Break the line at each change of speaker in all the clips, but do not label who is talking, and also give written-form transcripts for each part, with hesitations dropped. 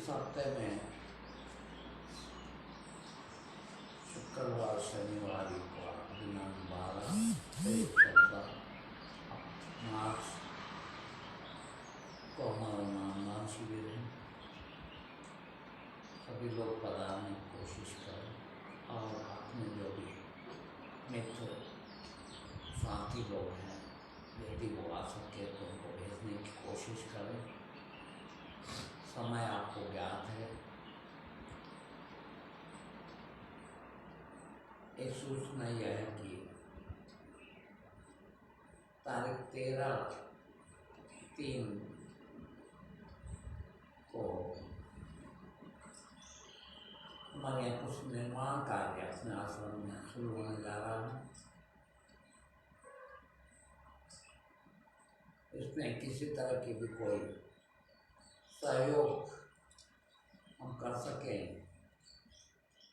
इस हफ्ते में शुक्रवार शनिवार इतवार दिनांक 12 से 14 मार्च को हमारा नामदान शिविर है। सभी लोग पधारने की कोशिश करें और अपने जो भी मित्र साथी लोग हैं यदि वो आ सके तो उनको भेजने की कोशिश करें। समय आपको ज्ञात है। एक सूचना यह है कि तारीख 13/3 को हमारे यहाँ कुछ निर्माण कार्य अपने आश्रम में शुरू होने जा रहा है। इसमें किसी तरह की भी कोई सहयोग हम कर सकें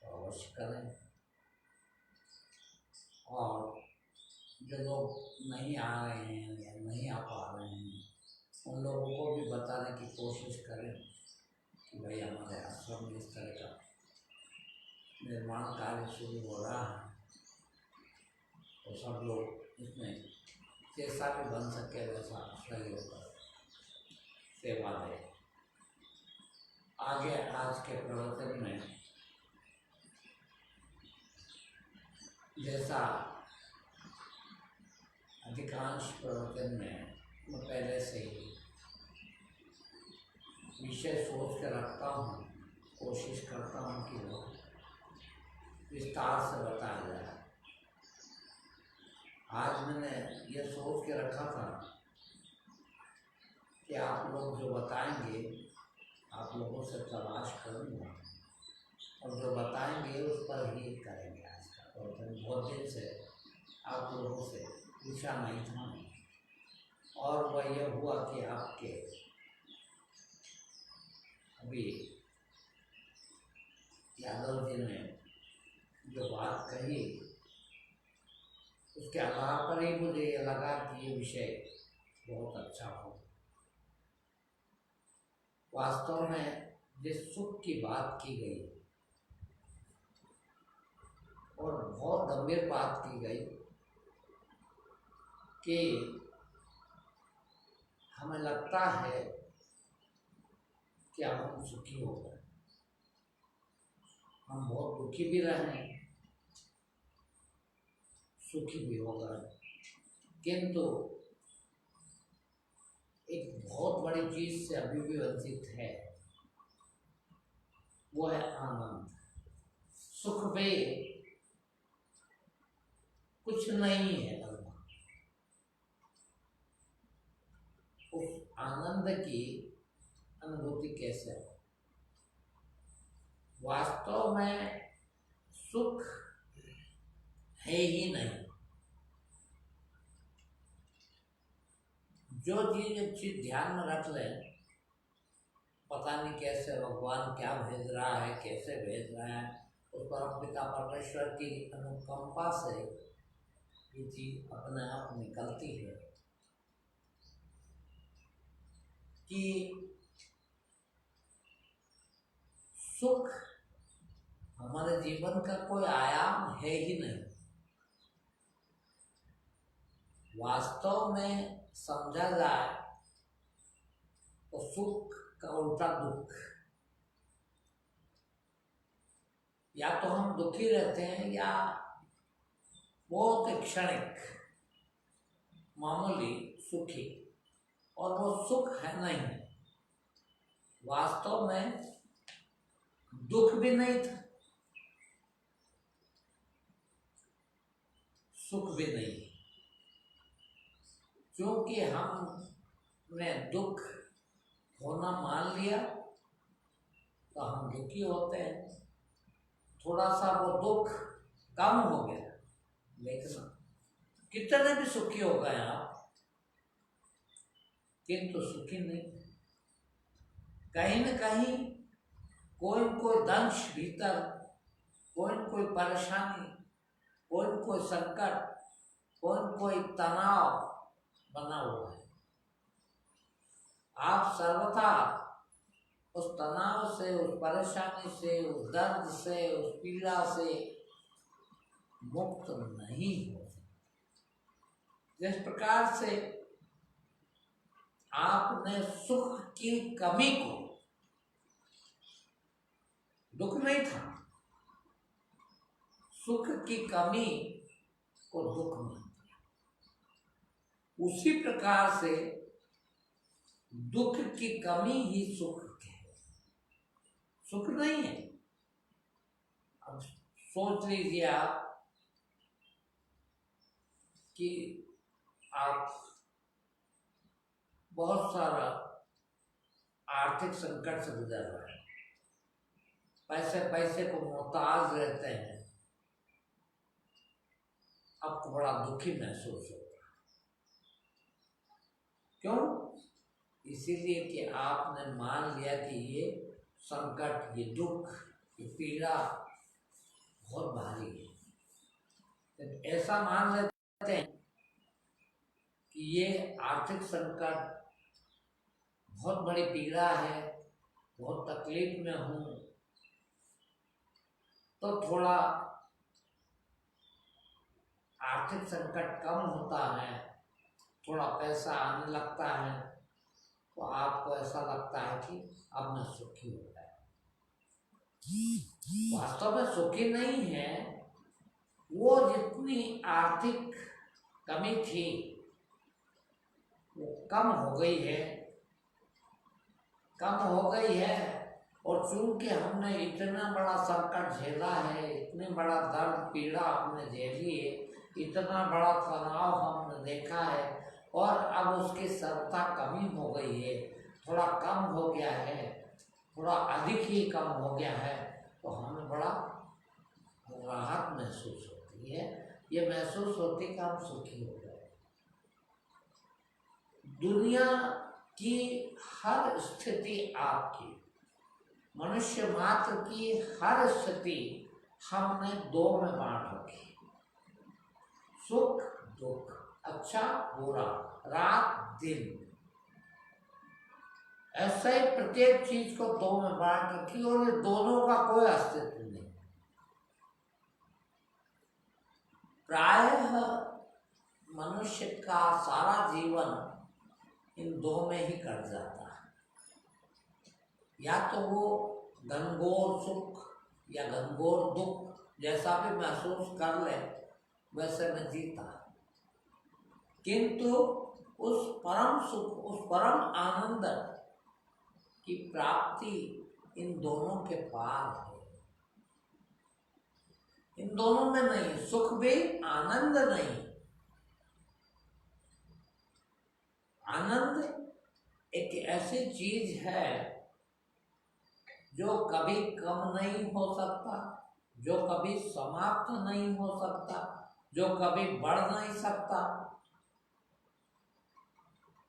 तो अवश्य करें। और जो लोग नहीं आ रहे हैं या नहीं आ पा रहे हैं उन लोगों को भी बताने की कोशिश करें कि भाई हमारे आश्रम में इस तरह का निर्माण कार्य शुरू हो रहा है, तो सब लोग इसमें जैसा भी बन सके वैसा सहयोग करें, सेवा दें। आगे आज के प्रवचन में जैसा अधिकांश प्रवचन में मैं पहले से ही विषय सोच के रखता हूँ, कोशिश करता हूँ कि वो विस्तार से बताया जाए। आज मैंने ये सोच के रखा था कि आप लोग जो बताएंगे आप लोगों से तलाश करूँगा और जो बताएंगे उस पर ही करेंगे। आज का प्रवचन बहुत दिन से आप लोगों से पूछा नहीं था और वह यह हुआ कि आपके अभी यादव जी ने जो बात कही उसके आधार पर ही मुझे ये लगा कि ये विषय बहुत अच्छा हो। वास्तव में जिस सुख की बात की गई और बहुत गंभीर बात की गई कि हमें लगता है कि हम सुखी हो गए, हम बहुत दुखी भी रहे, सुखी भी हो गए, किंतु एक बहुत बड़ी चीज से अभी भी वंचित है, वो है आनंद। सुख में कुछ नहीं है। उस आनंद की अनुभूति कैसे हो? वास्तव में सुख है ही नहीं। जो चीज ध्यान में रख ले, पता नहीं कैसे भगवान क्या भेज रहा है, कैसे भेज रहा है, उस पर पिता परमेश्वर की अनुकंपा से ये चीज अपने आप निकलती है कि सुख हमारे जीवन का कोई आयाम है ही नहीं। वास्तव में समझा जाए तो सुख का उल्टा दुख। या तो हम दुखी रहते हैं या बहुत क्षणिक मामूली सुखी, और वो सुख है नहीं। वास्तव में दुख भी नहीं था, सुख भी नहीं। क्योंकि हमने दुख होना मान लिया तो हम दुखी होते हैं। थोड़ा सा वो दुख कम हो गया, लेकिन कितने भी सुखी हो गए आप, किंतु सुखी नहीं। कहीं न कहीं कोई न कोई दंश भीतर, कोई न कोई परेशानी, कोई न कोई संकट, कोई न कोई तनाव बना हुआ है। आप सर्वथा उस तनाव से, उस परेशानी से, उस दर्द से, उस पीड़ा से मुक्त नहीं हो सकते। जिस प्रकार से आपने सुख की कमी को, दुख नहीं था, सुख की कमी को दुख मान दिया, उसी प्रकार से दुख की कमी ही सुख है, सुख नहीं है। अब सोच लीजिए आप कि आप बहुत सारा आर्थिक संकट से गुजर रहे हैं, पैसे को मोहताज रहते हैं, आपको बड़ा दुखी महसूस होता है। क्यों? इसीलिए कि आपने मान लिया कि ये संकट, ये दुख, ये पीड़ा बहुत भारी है। ऐसा मान लेते हैं कि ये आर्थिक संकट बहुत बड़ी पीड़ा है, बहुत तकलीफ में हूँ, तो थोड़ा आर्थिक संकट कम होता है, थोड़ा पैसा आने लगता है, तो आपको ऐसा लगता है कि अब मैं सुखी हो गया। वास्तव में सुखी नहीं है, वो जितनी आर्थिक कमी थी वो कम हो गई है, कम हो गई है। और चूंकि हमने इतना बड़ा संकट झेला है, इतने बड़ा दर्द पीड़ा हमने झेली है, इतना बड़ा तनाव हमने देखा है, और अब उसकी सत्ता कमी हो गई है, थोड़ा कम हो गया है, थोड़ा अधिक ही कम हो गया है, तो हमें बड़ा राहत महसूस होती है। ये महसूस होती है कि हम सुखी हो गए। दुनिया की हर स्थिति आपकी, मनुष्य मात्र की हर स्थिति हमने दो में बांट रखी, सुख दुख, अच्छा बुरा, रात दिन, ऐसे ही प्रत्येक चीज को दो में बांट रखी, और ये दोनों का कोई अस्तित्व नहीं। प्रायः मनुष्य का सारा जीवन इन दो में ही कट जाता है, या तो वो घनघोर सुख या घनघोर दुख जैसा भी महसूस कर ले वैसे में जीता, किंतु उस परम सुख, उस परम आनंद की प्राप्ति इन दोनों के पार है। इन दोनों में नहीं, सुख भी आनंद नहीं। आनंद एक ऐसी चीज है जो कभी कम नहीं हो सकता, जो कभी समाप्त नहीं हो सकता, जो कभी बढ़ नहीं सकता।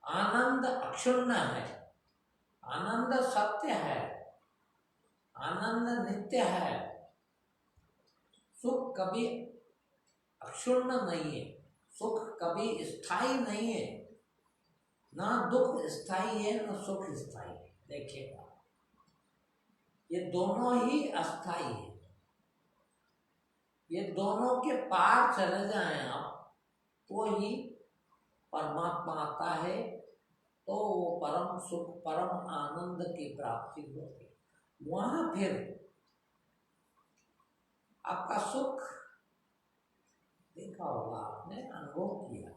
आनंद अक्षुण्ण है, आनंद सत्य है, आनंद नित्य है। सुख कभी अक्षुण्ण नहीं है, सुख कभी स्थायी नहीं है, ना दुख स्थायी है ना सुख स्थायी है। देखिएगा, ये दोनों ही अस्थायी है। ये दोनों के पार चले जाएं आप तो ही परमात्मा आता है, तो वो परम सुख, परम आनंद की प्राप्ति होती है। वहां फिर आपका सुख, देखा होगा आपने, अनुभव किया,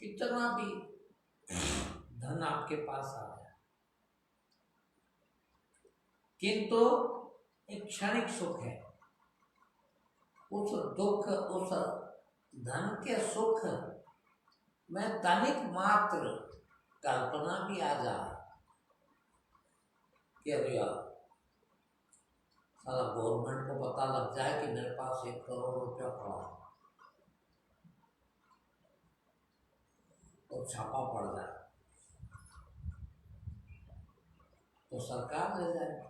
कितना भी धन आपके पास आ गया, किंतु एक क्षणिक सुख है। उस दुख, उस धन के सुख में तनिक मात्र कल्पना भी आ जाए कि अरे यार, सारा गवर्नमेंट को पता लग जाए कि मेरे पास 1 करोड़ रुपया पड़ा है, तो छापा पड़ जाए तो सरकार ले जाए।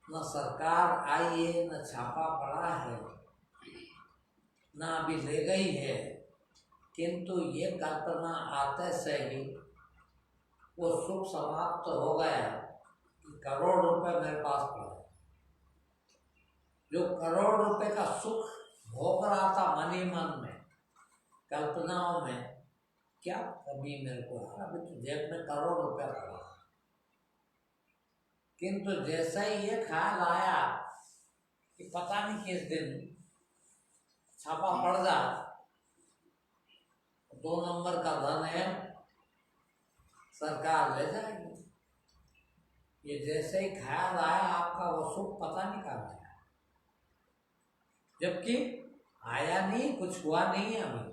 न सरकार आई है, न छापा पड़ा है, न अभी ले गई है, किंतु ये कल्पना आते से ही वो सुख समाप्त हो गया कि करोड़ रुपए मेरे पास पड़े। जो करोड़ रुपए का सुख भोग रहा था मन ही मन में, कल्पनाओं में, क्या कमी मेरे को है, अभी तो जेब में करोड़ रुपया पड़ा। किंतु जैसा ही ये ख्याल आया कि पता नहीं किस दिन छापा पड़ जाए, 2 नंबर का धन है, सरकार ले जाएगी। ये जैसे ही ख्याल आया आपका वो सुख पता नहीं कहाँ गया, जबकि आया नहीं, कुछ हुआ नहीं है अभी,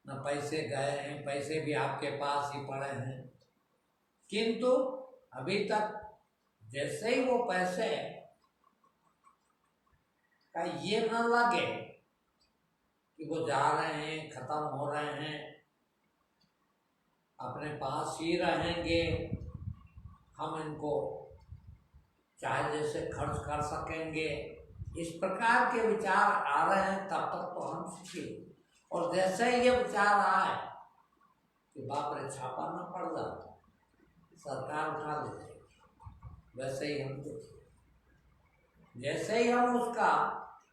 न पैसे गए हैं, पैसे भी आपके पास ही पड़े हैं, किंतु अभी तक जैसे ही वो पैसे का ये न लगे कि वो जा रहे हैं, खत्म हो रहे हैं, अपने पास ही रहेंगे, हम इनको चाहे जैसे खर्च कर सकेंगे, इस प्रकार के विचार आ रहे हैं, तब तक तो हम सुखी। और जैसे ही ये विचार आए कि बाप रे छापा न पड़ जाता, सरकार उठा ले जाएगी, वैसे ही हम दुखी। जैसे ही हम उसका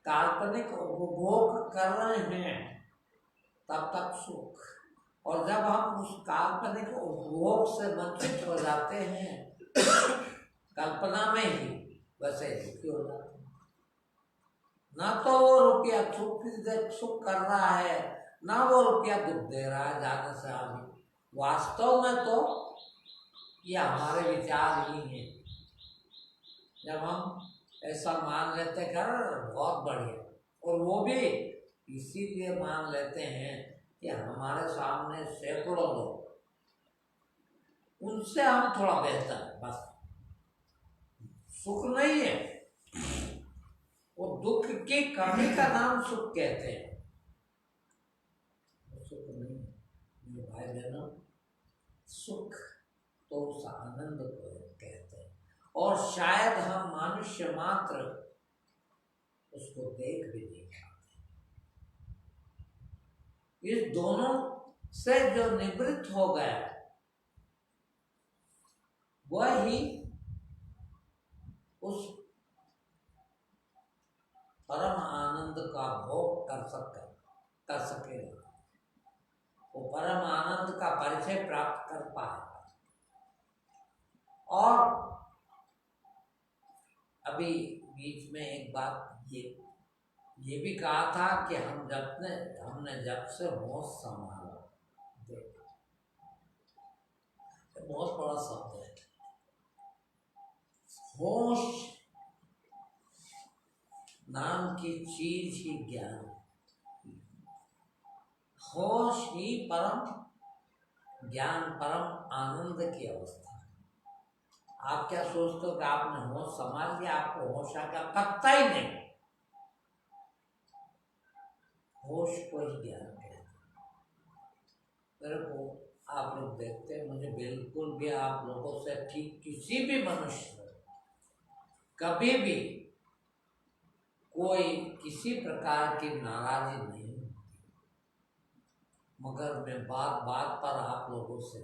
काल्पनिक उपभोग कर रहे हैं तब तक सुख, और जब हम उस काल्पनिक उपभोग से वंचित हो जाते हैं कल्पना में ही, वैसे ही दुखी हो जाते हैं। ना तो वो रुपया सुख कर रहा है, ना वो रुपया दुख दे रहा है जाने से आगे। वास्तव में तो ये हमारे विचार ही हैं। जब हम ऐसा मान लेते कर बहुत बढ़िया, और वो भी इसीलिए मान लेते हैं कि हमारे सामने सैकड़ों लोग, उनसे हम थोड़ा बेहतर है, बस। सुख नहीं है, वो दुख की कमी का नाम सुख कहते हैं, सुख नहीं है मेरे भाई बहनों। सुख तो उस आनंद को कहते हैं, और शायद हम मनुष्य मात्र उसको देख भी नहीं पाते। इस दोनों से जो निवृत्त हो गया वह ही उस परम आनंद का भोग कर सकेगा, वो परम आनंद का परिचय प्राप्त कर पाएगा। और अभी बीच में एक बात ये भी कहा था कि हमने जब से होश संभाला, बहुत बड़ा शब्द है होश नाम की चीज ही ज्ञान, होश ही परम ज्ञान, परम आनंद की अवस्था। आप क्या सोचते हो कि आपने होश संभाल लिया, आपको होश आ गया? कत्ता ही नहीं। होश को ही ज्ञान कहते हैं। मेरे को आप लोग देखते हैं, मुझे बिल्कुल भी आप लोगों से ठीक किसी भी मनुष्य कभी भी कोई किसी प्रकार की नाराजगी नहीं होती, मगर मैं बात बात पर आप लोगों से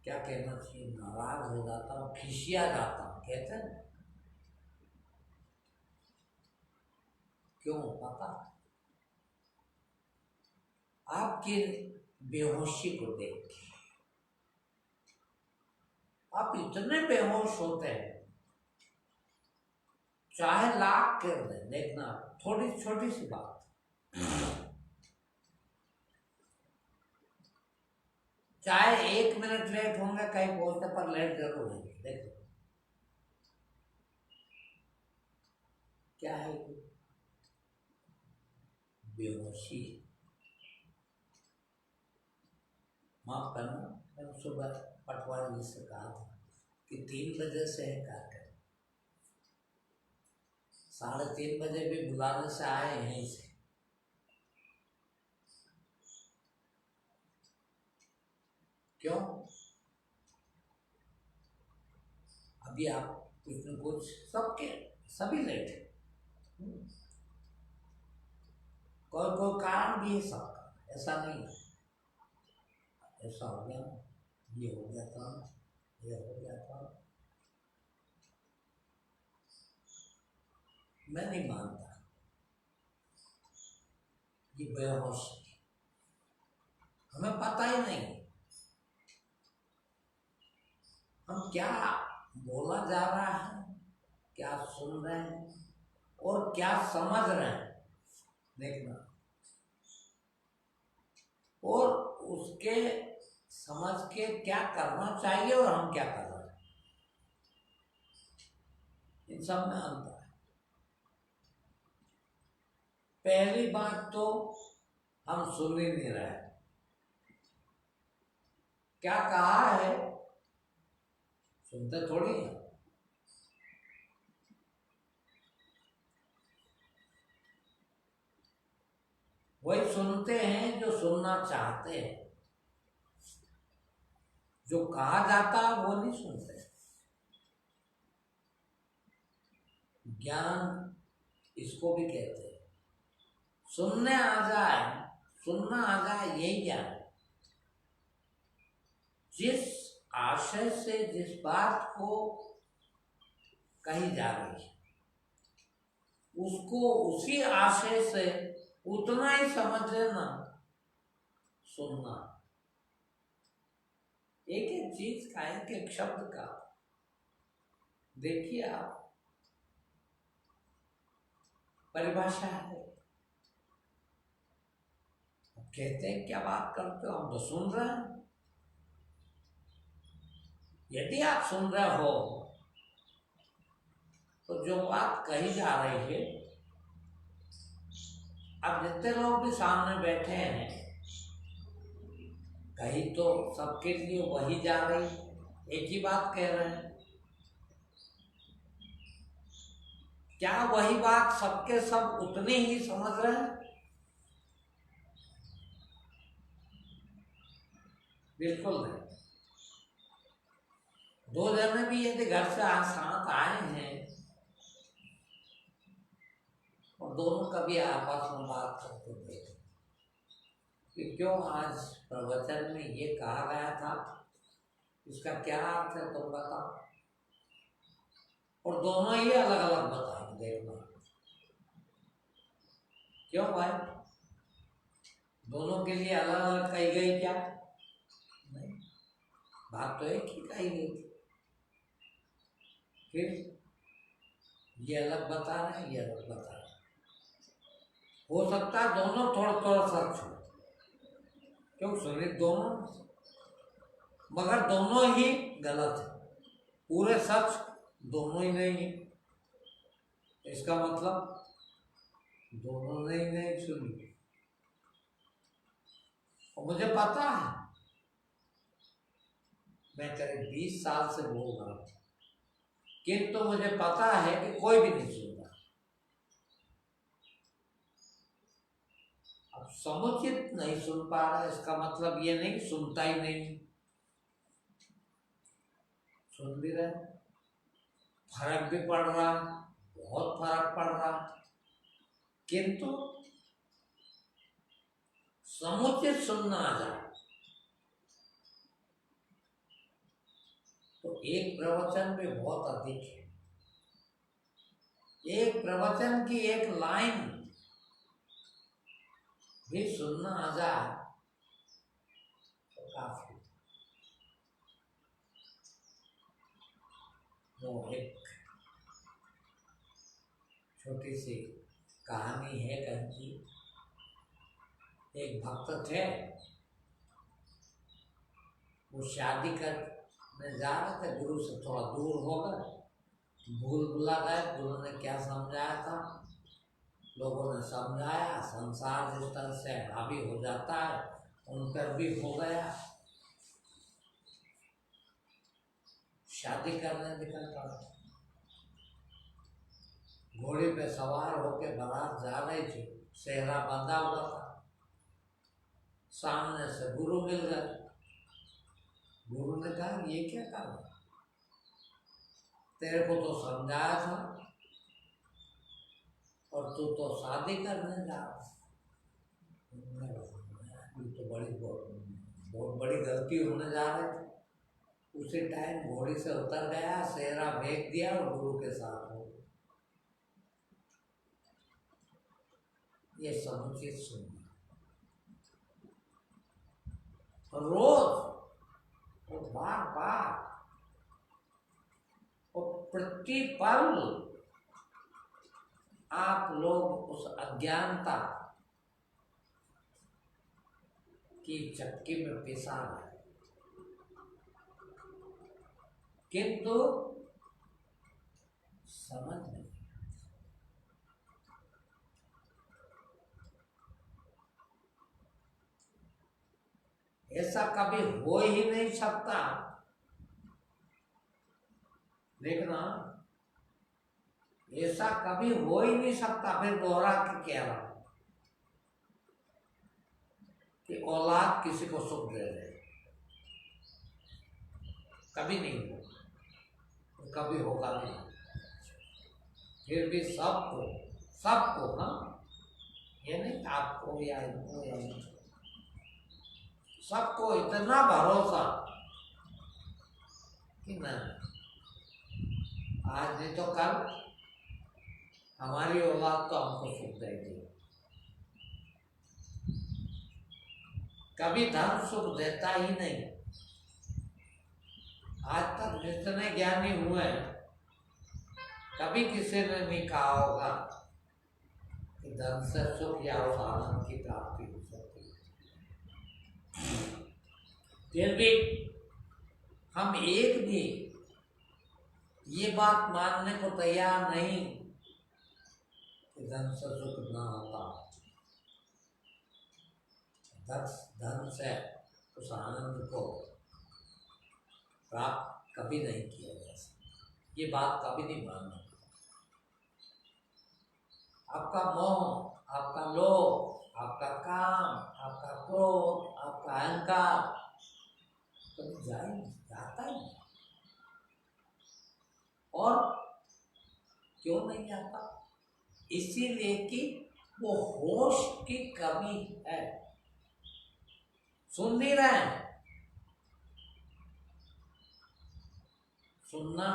क्या कहना चाहिए, नाराज हो जाता हूँ, खिसिया जाता हूँ, कहते हैं। क्यों? पता, आपकी बेहोशी को देख के आप इतने बेहोश होते हैं, चाहे लाख कर दें, देखना थोड़ी छोटी सी बात, चाहे 1 मिनट लेट होंगे कहीं पहुंचने पर, लेट जरूर होंगे। देखो क्या है, बेहोशी। माफ करना, मैंने सुबह पटवारी जी से कहा था कि 3 बजे से है कार्यक्रम, 3:30 बजे भी बुलाने से आए यहीं से। क्यों? अभी आप कुछ सभी लेट है, कोई कारण भी है सबका, ऐसा नहीं है। ऐसा हो गया, ये हो गया था, ये हो गया था। मैं नहीं मानता ये बेहोश, हमें पता ही नहीं हम क्या बोला जा रहा है, क्या सुन रहे हैं और क्या समझ रहे हैं, देखना। और उसके समझ के क्या करना चाहिए और हम क्या कर रहे हैं, इन सब में अंतर है। पहली बात तो हम सुन ही नहीं रहे, क्या कहा है सुनते थोड़ी है। वही सुनते हैं जो सुनना चाहते हैं, जो कहा जाता है वो नहीं सुनते। ज्ञान इसको भी कहते हैं, सुनने आ जाए, सुनना आ जाए, यही ज्ञान है। जिस आशय से जिस बात को कही जा रही है उसको उसी आशय से उतना ही समझ लेना सुनना। एक एक चीज का, एक एक शब्द का देखिए आप, परिभाषा है। कहते हैं क्या बात करते हो, हम तो सुन रहे हैं। यदि आप सुन रहे हो तो जो बात कही जा रही है, अब जितने लोग भी सामने बैठे हैं, कही तो सबके लिए वही जा रही, एक ही बात कह रहे हैं। क्या वही बात सबके सब उतनी ही समझ रहे हैं? बिल्कुल नहीं। दो जने भी यदि घर से साथ आए हैं और दोनों कभी आपस में बात करते थे कि क्यों आज प्रवचन में ये कहा गया था, इसका क्या अर्थ है तुम बताओ, और दोनों ही अलग अलग बताएंगे। देखना क्यों भाई, दोनों के लिए अलग अलग कही गई क्या? नहीं, बात तो एक ही कही गई थी। फिर ये अलग बता रहे हैं, ये अलग बता रहे हैं। हो सकता है दोनों थोड़ा थोड़ा सच हो, क्यों सुनिए दोनों, मगर दोनों ही गलत है। पूरे सच दोनों ही नहीं है, इसका मतलब दोनों ने ही नहीं सुनी। और मुझे पता है, मैं करीब 20 साल से बोल रहा हूं, किंतु मुझे पता है कि कोई भी नहीं सुन रहा। अब समुचित नहीं सुन पा रहा, इसका मतलब ये नहीं सुनता ही नहीं, सुन भी रहे, फर्क भी पड़ रहा, बहुत फर्क पड़ रहा, किंतु समुचित सुनना आ जाए तो एक प्रवचन में बहुत अधिक है। एक प्रवचन की एक लाइन भी सुनना आ जाए तो काफी। वो एक छोटी सी कहानी है कहीं। एक भक्त थे, वो शादी करने जा रहे थे, गुरु से थोड़ा दूर होकर भूल भुला गए। गुरु ने क्या समझाया था, लोगों ने समझाया, संसार जिस तरह से हावी हो जाता है उन पर भी हो गया। शादी करने निकल पड़ा, घोड़े पे सवार होकर बारात जा रही थी, सेहरा बंधा हुआ था, सामने से गुरु मिल गए। गुरु ने कहा ये क्या कर रहा, तेरे को तो समझाया था और तू तो शादी करने जा रहा। ये तो बड़ी बहुत बड़ी गलती होने जा रहे थे, उसी टाइम घोड़ी से उतर गया, सेहरा फेंक दिया और गुरु के साथ हो गया। ये समुचित सुनिए। रोज और बार बार और प्रतिपल आप लोग उस अज्ञानता की चक्की में पिसा रहे, किंतु समझ नहीं। ऐसा कभी हो ही नहीं सकता। देखना, ऐसा कभी हो ही नहीं सकता। फिर दोहरा के कह रहा हूं कि औलाद किसी को सुख दे दे, कभी नहीं होगा, कभी होगा नहीं। फिर भी सबको ना, ये नहीं आपको या इनको या सबको इतना भरोसा कि ना, आज नहीं तो कल हमारी औलाद तो हमको सुख देगी। कभी धन सुख देता ही नहीं। आज तक जितने ज्ञानी हुए कभी किसी ने नहीं कहा होगा कि धन से सुख या उस आनंद की प्राप्ति हो सकती है। फिर भी हम एक भी ये बात मानने को तैयार नहीं कि धन से सुख ना होता, धन से उस आनंद को प्राप्त कभी नहीं किया जा सकता। ये बात कभी नहीं मानना। आपका मोह, आपका लोभ, आपका काम, आपका क्रोध, आपका अहंकार कभी जाता ही नहीं। और क्यों नहीं जाता? इसीलिए कि वो होश की कमी है। सुन नहीं रहे हैं। सुनना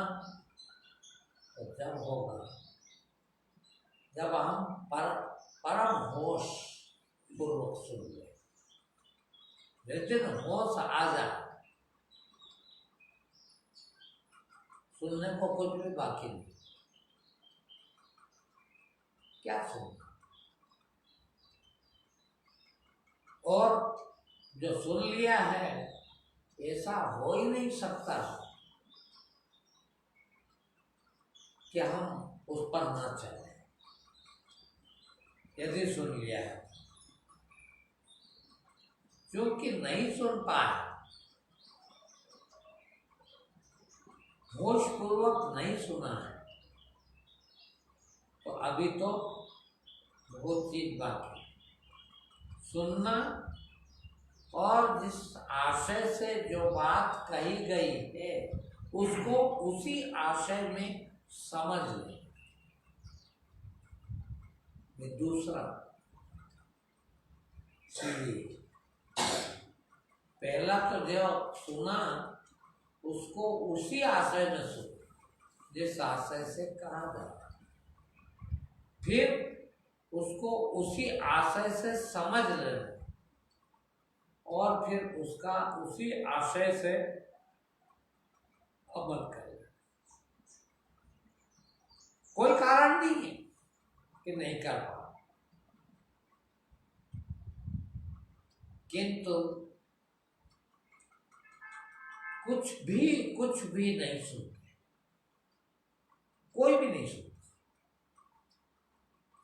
तो जब होगा जब हम परम होश पूर्वक सुन ले। जिस दिन होश आ जाए, सुनने को कुछ भी बाकी नहीं। क्या सुनना? और जो सुन लिया है, ऐसा हो ही नहीं सकता कि हम उस पर ना चले। यदि सुन लिया है, क्योंकि नहीं सुन पाए, होश पूर्वक नहीं सुना है, तो अभी तो बहुत चीज बाकी। सुनना और जिस आशय से जो बात कही गई है उसको उसी आशय में समझ ले। ये दूसरा सीढ़ी। पहला तो जो सुना उसको उसी आशय में सुन जिस आशय से कहा जाता, फिर उसको उसी आशय से समझ लेना और फिर उसका उसी आशय से अमल करना। कोई कारण नहीं है कि नहीं कर पा, किंतु कुछ भी नहीं सुनते, कोई भी नहीं सुनता।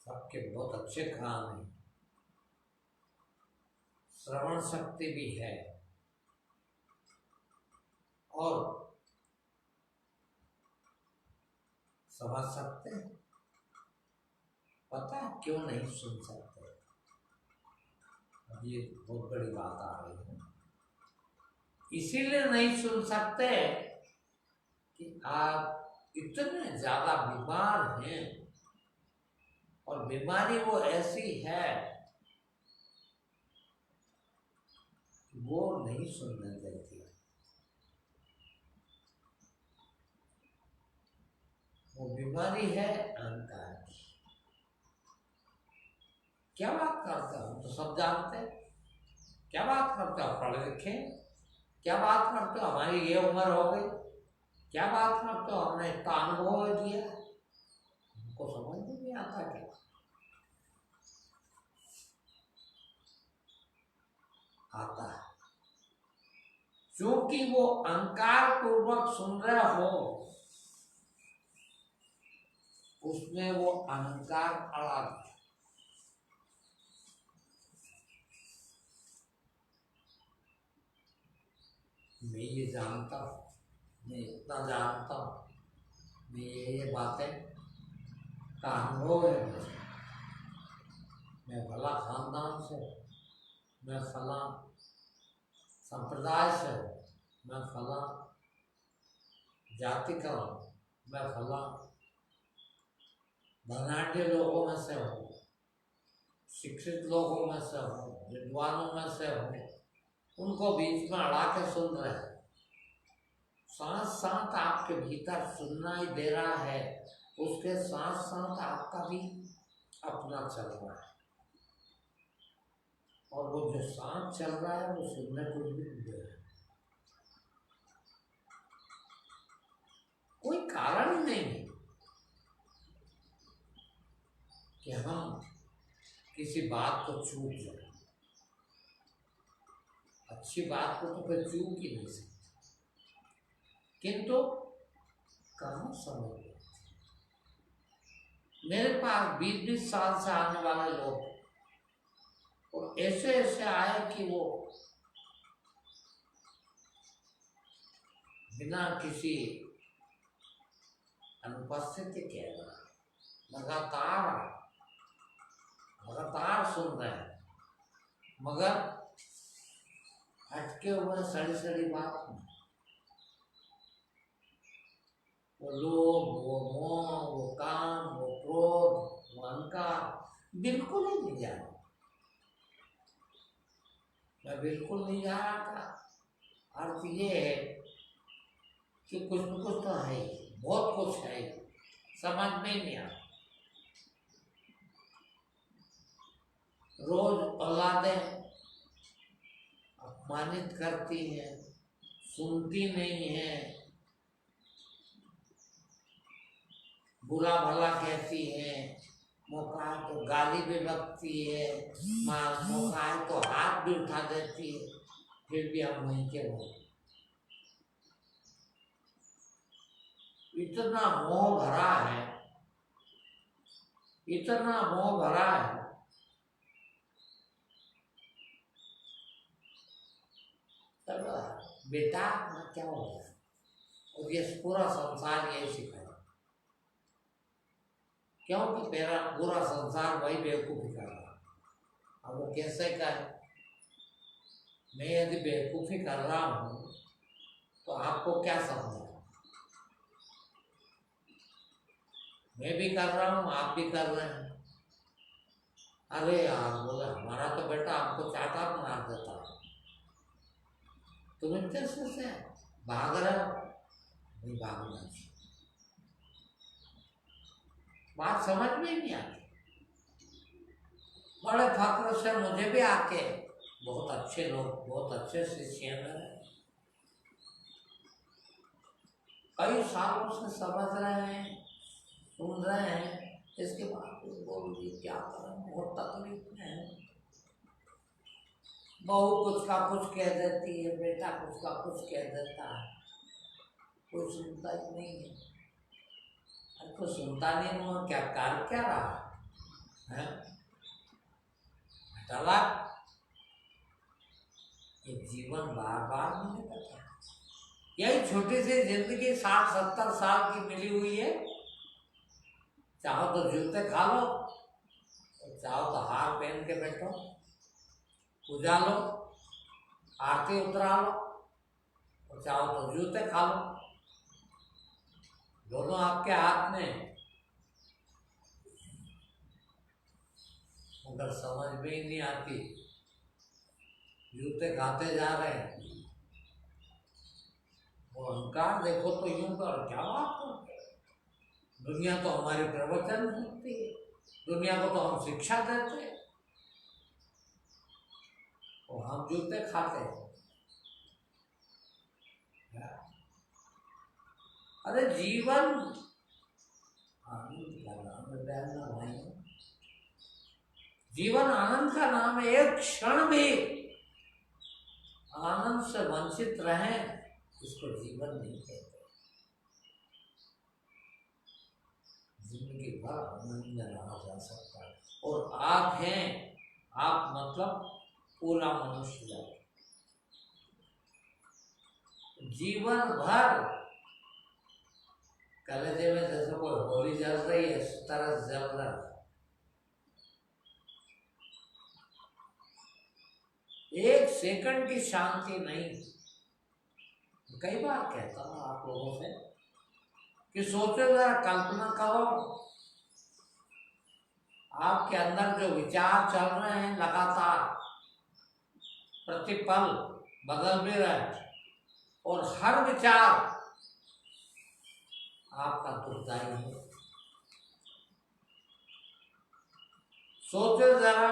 सबके बहुत अच्छे काम है, श्रवण शक्ति भी है और समझ सकते हैं। पता है क्यों नहीं सुन सकते? अब ये बहुत बड़ी बात आ रही है। इसीलिए नहीं सुन सकते कि आप इतने ज्यादा बीमार हैं और बीमारी वो ऐसी है वो नहीं सुनने देती। वो बीमारी है अहंकार की। क्या बात करते हो, हम तो सब जानते हैं। क्या बात करते हो, पढ़े लिखे। क्या बात करते हो, हमारी ये उम्र हो गई। क्या बात करते हो, हमने इतना अनुभव किया। हमको समझ में नहीं आता क्या। आता है क्योंकि वो अहंकार पूर्वक सुन रहे हो, उसमें वो अहंकार अड़ा है। मैं ये जानता हूँ, मैं इतना जानता हूँ, मैं ये बातें का अनुभव है मुझे। मैं भला खानदान से, मैं फला संप्रदाय से हूँ, मैं फला जाति का हूँ, मैं फला धनाढ़ लोगों में से हूँ, शिक्षित लोगों में से हूँ, विद्वानों में से हूँ। उनको बीच में अड़ा के सुन रहे हैं। साथ साथ आपके भीतर सुनना ही दे रहा है, उसके साथ साथ आपका भी अपना चल रहा है। और वो जो साथ चल रहा है वो सुनने को भी नहीं दे रहा है। कोई कारण ही नहीं है कि हम किसी बात को चूक जाए। अच्छी बात को तो फिर चूक ही नहीं सकते, किंतु कहाँ समझ। मेरे पास 20-20 साल से आने वाले लोग और ऐसे ऐसे आए कि वो बिना किसी अनुपस्थिति के लगातार सुन रहे हैं, मगर हटके हुए सड़ी सड़ी बात नहीं। वो लोभ, वो मोह, वो काम, वो क्रोध, वो अहंकार बिल्कुल ही नहीं जा रहा। मैं बिल्कुल नहीं जा रहा था। अर्थ ये है कि कुछ न कुछ तो है, बहुत कुछ है, समझ में नहीं आता। रोज औलादें अपमानित करती हैं, सुनती नहीं है, बुरा भला कहती है, मौका है तो गाली भी बकती है, मौका है तो हाथ भी उठा देती है, फिर भी हम वहीं के वहीं। इतना मोह भरा है, इतना मोह भरा है। बेटा क्या हो गया, और ये पूरा संसार यही सिखाया। क्योंकि मेरा पूरा संसार वही बेवकूफ़ी कर रहा। अब वो कैसे का है, मैं यदि बेवकूफ़ी कर रहा हूँ तो आपको क्या समझा। मैं भी कर रहा हूँ, आप भी कर रहे हैं। अरे यार बोले हमारा तो बेटा आपको चाटा मार देता, तुम इतने से भाग रहे हो। नहीं भागना चाहिए, बात समझ में नहीं आती। बड़े फक्र से मुझे भी आके बहुत अच्छे लोग, बहुत अच्छे शिष्य हैं, कई सालों से समझ रहे हैं, सुन रहे हैं, इसके बाद बोल दी क्या करें, बहुत तकलीफ में है। बहू कुछ का कुछ कह देती है, बेटा कुछ का कुछ कह देता है, कोई सुनता ही नहीं है। अरे कोई सुनता नहीं हुआ, क्या कार्य क्या रहा है? तलाक ये जीवन बार बार नहीं करता। यही छोटी सी जिंदगी 60-70 साल की मिली हुई है। चाहो तो जूते खा लो, चाहो तो हार पहन के बैठो, पूजा लो, आरती उतरा लो, और चाहो तो जूते खा लो। दोनों आपके हाथ में। मगर समझ में ही नहीं आती, जूते खाते जा रहे हैं। वो अहंकार देखो तो यूं कर क्या बात करते हैं। दुनिया तो हमारी प्रवचन सुनती है, दुनिया को तो हम शिक्षा देते हैं, और हम जूते खाते हैं। अरे जीवन आनंद का नाम है भाई, जीवन आनंद का नाम है। एक क्षण भी आनंद से वंचित रहे इसको जीवन नहीं कहते। जिंदगी भर आनंद में रहा जा सकता है। और आप हैं, आप मतलब पूरा मनुष्य जाति, जीवन भर कलेजे में जैसे कोई होली जल रही है इस तरह जल रहा है। एक सेकंड की शांति नहीं। कई बार कहता हूं आप लोगों से कि सोचो जरा, कल्पना करो आपके अंदर जो विचार चल रहे हैं लगातार प्रतिपल बदल भी रहे हैं, और हर विचार आपका दुखदायी है। सोचो जरा,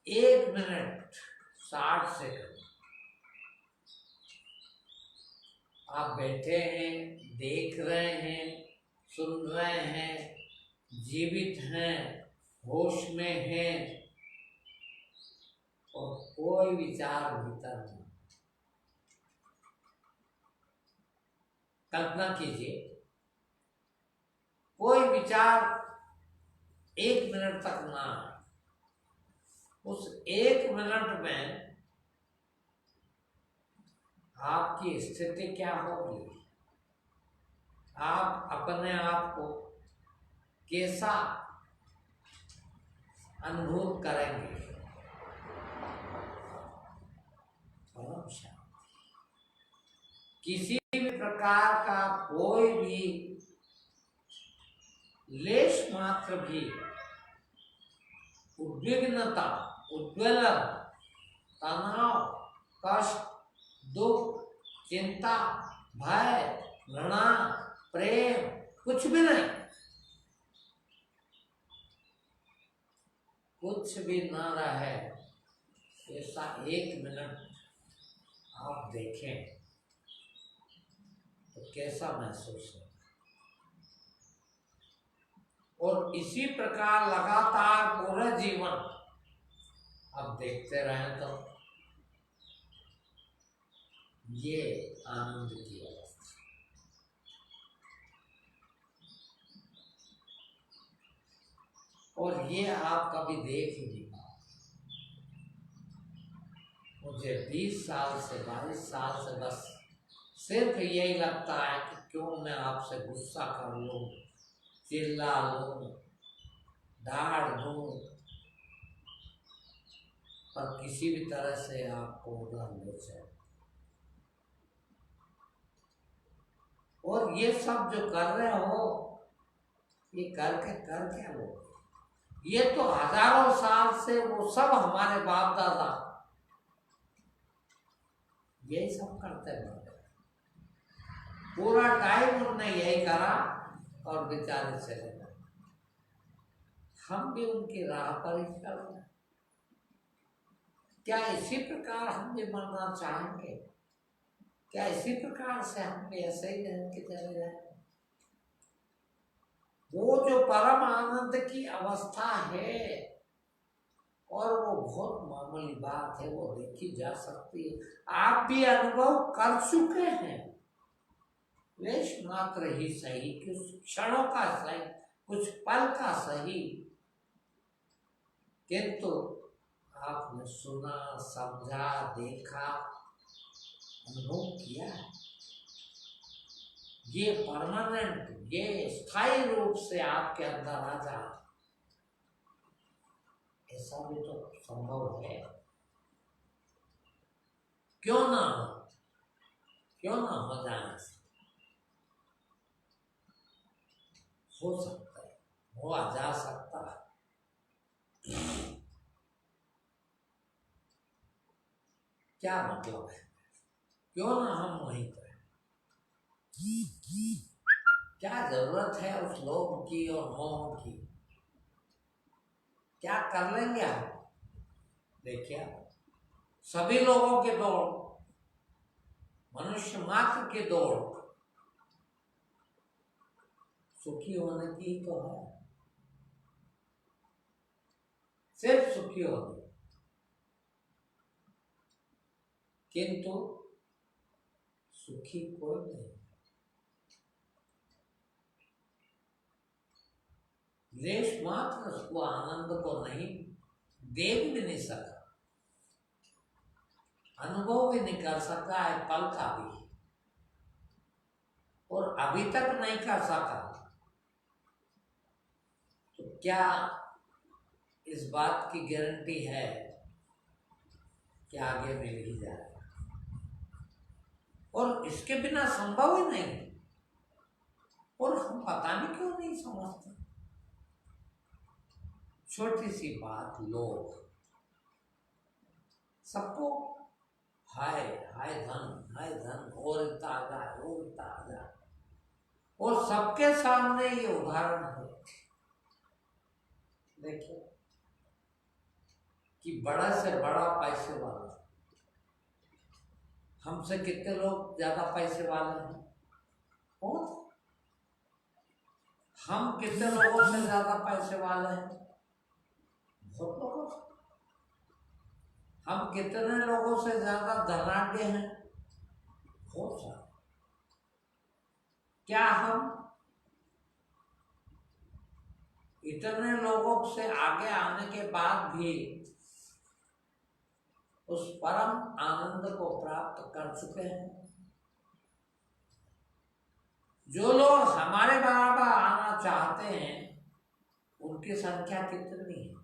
1 मिनट 60 सेकंड आप बैठे हैं, देख रहे हैं, सुन रहे हैं, जीवित हैं, होश में हैं, और कोई विचार भीतर नहीं। कल्पना कीजिए, कोई विचार 1 मिनट तक ना आए। उस 1 मिनट में आपकी स्थिति क्या होगी? आप अपने आप को कैसा अनुभव करेंगे? किसी भी प्रकार का कोई भी लेश मात्र भी उद्विग्नता, उद्वेलन, तनाव, कष्ट, दुख, चिंता, भय, घृणा, प्रेम, कुछ भी नहीं, कुछ भी ना रहे, ऐसा 1 मिनट आप देखें तो कैसा महसूस है? और इसी प्रकार लगातार पूरा जीवन आप देखते रहें तो ये आनंद की अवस्था। और ये आप कभी देख ही नहीं पाओ। मुझे 20 साल से 22 साल से बस सिर्फ यही लगता है कि क्यों मैं आपसे गुस्सा कर लूं, चिल्ला लूं, डांट दूं, पर किसी भी तरह से आपको उधर ले जाए। और ये सब जो कर रहे हो, ये करके कर क्या लो? ये तो हजारों साल से वो सब हमारे बाप दादा यही सब करते हैं। पूरा टाइम उन्होंने यही करा और बेचारे चले गए। हम भी उनकी राह पर ही चल रहे। क्या इसी प्रकार हम भी मरना चाहेंगे? क्या इसी प्रकार से हम भी ऐसे ही रह के चले जाए? वो जो परम आनंद की अवस्था है, और वो बहुत मामूली बात है, वो देखी जा सकती है। आप भी अनुभव कर चुके हैं, लेश मात्र ही सही, कुछ क्षणों का सही, कुछ पल का सही, किंतु आपने सुना, समझा, देखा, अनुभव किया। ये परमानेंट, ये स्थायी रूप से आपके अंदर आ जाए, ऐसा भी तो संभव है। क्यों ना हो, क्यों ना हो जाए? हो सकता है, हो जा सकता है। क्या मतलब है? क्यों ना हम वहीं करें? क्या जरूरत है उस लोभ की और मोह की? क्या कर लेंगे हम? देखिए, सभी लोगों की दौड़, मनुष्य मात्र की दौड़ सुखी होने की ही तो है, सिर्फ सुखी होने। किंतु सुखी कोई नहीं। लेश मात्र उसको आनंद को नहीं देख भी नहीं सका, अनुभव भी नहीं कर सका है पल का भी, और अभी तक नहीं कर सका। तो क्या इस बात की गारंटी है कि आगे मिल ही जाए? और इसके बिना संभव ही नहीं। और हम पता नहीं क्यों नहीं समझते। छोटी सी बात, लोग सबको हाय हाय धन, हाय धन, और ताजा, और ताजा, और सबके सामने ये उदाहरण है। देखिए कि बड़ा से बड़ा पैसे वाला, हमसे कितने लोग ज्यादा पैसे वाले हैं? बहुत। हम कितने लोगों से ज्यादा पैसे वाले हैं? बहुत लोगों से। हम कितने लोगों से ज्यादा धनाढ्य हैं? बहुत सारे। क्या हम इतने लोगों से आगे आने के बाद भी उस परम आनंद को प्राप्त कर चुके हैं? जो लोग हमारे बराबर आना चाहते हैं उनकी संख्या कितनी है?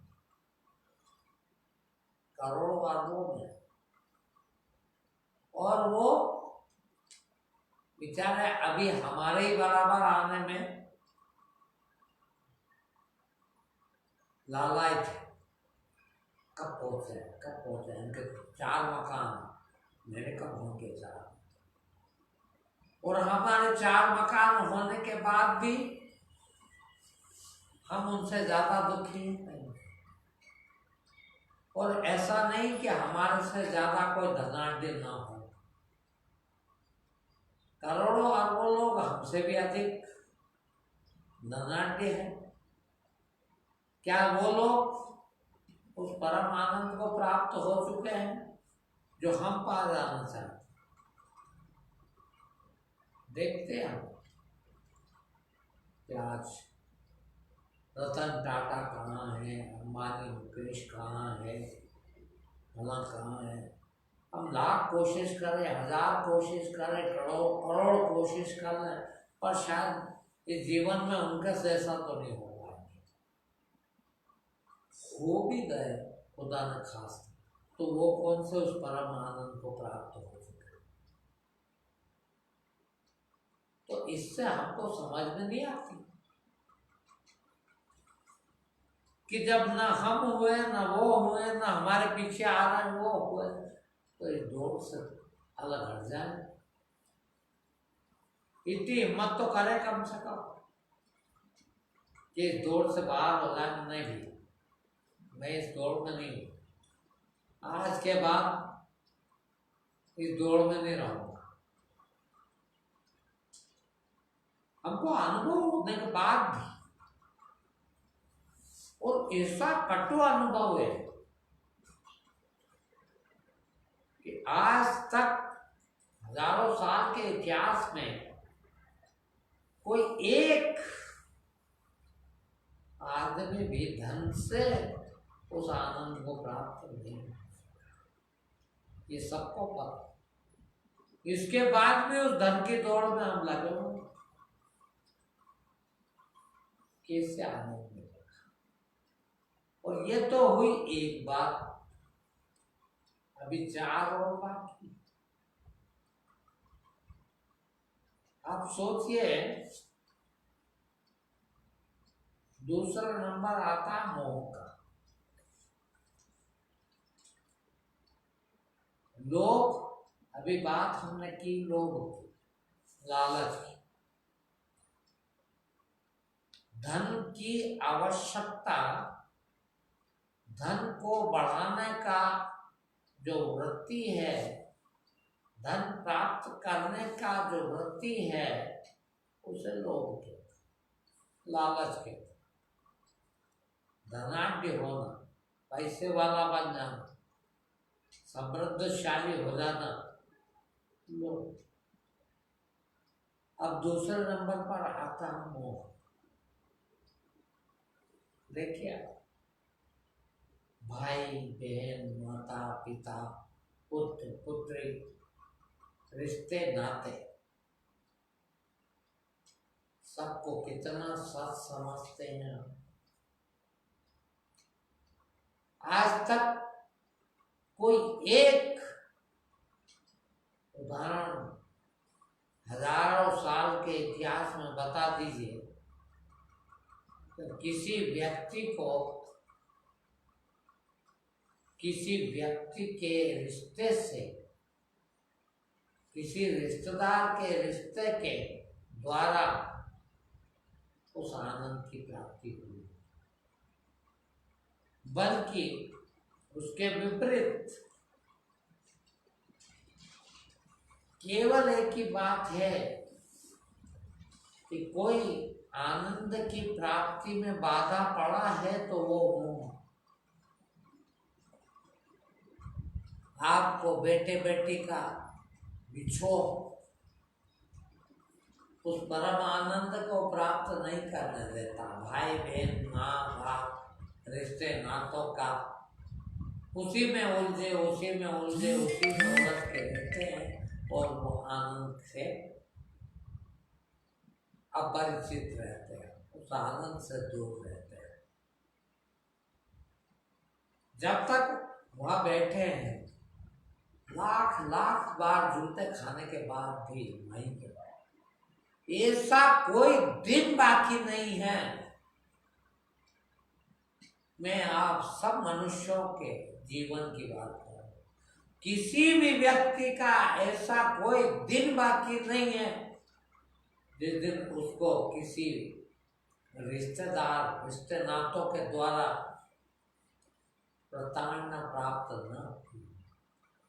करोड़ों अरबों में। और वो बेचारे अभी हमारे ही बराबर आने में लालायित है। कब पहुंचे, कब पहुंचे? इनके 4 मकान, मेरे कब होंगे 4? और हमारे 4 मकान होने के बाद भी हम उनसे ज्यादा दुखी नहीं। और ऐसा नहीं कि हमारे से ज्यादा कोई धनाढ्य ना हो। करोड़ों अरबों लोग हमसे भी अधिक धनाढ्य हैं। क्या वो लोग उस परम आनंद को प्राप्त हो चुके हैं जो हम पा जाना चाहते? देखते हैं हम कि आज रतन टाटा कहाँ है, अंबानी मुकेश कहाँ है, फला कहाँ है। हम लाख कोशिश करें, 1000 कोशिश करें, करोड़ कोशिश करें, पर शायद इस जीवन में उनके जैसा तो नहीं हो पाएंगे। हो भी गए खुदा न खास, तो वो कौन से उस परम आनंद को प्राप्त हो चुके? तो इससे हमको समझ में नहीं आती कि जब ना हम हुए, ना वो हुए, ना हमारे पीछे आ रहे हैं वो हुए, तो इस दौड़ से अलग हट जाए। इतनी हिम्मत तो करे कम से कम कि इस दौड़ से बाहर हो जाए। नहीं, मैं इस दौड़ में नहीं हूं, आज के बाद इस दौड़ में नहीं रहूंगा। हमको अनुभव होने के बाद भी, और ऐसा कटु अनुभव है कि आज तक हजारों साल के इतिहास में कोई एक आदमी भी धन से उस आनंद को प्राप्त नहीं, ये सबको पता। इसके बाद भी उस धन की दौड़ में हम लगे हो, कैसे आनंद मिलेगा? और ये तो हुई एक बात, अभी 4 और बाकी। आप सोचिए, दूसरा नंबर आता है मोह का। लोभ, अभी बात हमने की लोभ की, लालच की। धन की आवश्यकता, धन को बढ़ाने का जो वृत्ति है, धन प्राप्त करने का जो वृत्ति है, उसे लोभ कहते, लालच कहते। धनाढ्य होना, पैसे वाला बन जाना, समृद्धशाली हो जाना, लोभ। अब दूसरे नंबर पर आता है मोह। देखिए, भाई बहन, माता पिता, पुत्र पुत्री, रिश्ते नाते, सबको कितना सच समझते हैं। आज तक कोई एक उदाहरण हजारों साल के इतिहास में बता दीजिए तो किसी व्यक्ति के रिश्ते से, किसी रिश्तेदार के रिश्ते के द्वारा उस आनंद की प्राप्ति हुई, बल्कि उसके विपरीत केवल एक ही बात है कि कोई आनंद की प्राप्ति में बाधा पड़ा है तो वो मोह। आपको बेटे बेटी का बिछोह उस परम आनंद को प्राप्त नहीं करने देता। भाई बहन, माँ बाप, रिश्ते नातों का उसी में उलझे उलझ के रहते हैं और वो आनंद से अपरिचित रहते हैं, उस आनंद से दूर रहते हैं। जब तक वहां बैठे हैं, लाख लाख बार जूते खाने के बाद भी वहीं के बाद ऐसा कोई दिन बाकी नहीं है। मैं आप सब मनुष्यों के जीवन की बात कर रहा हूं। किसी भी व्यक्ति का ऐसा कोई दिन बाकी नहीं है जिस दिन उसको किसी रिश्तेदार, रिश्ते नातों के द्वारा प्रताड़ना प्राप्त न हुई,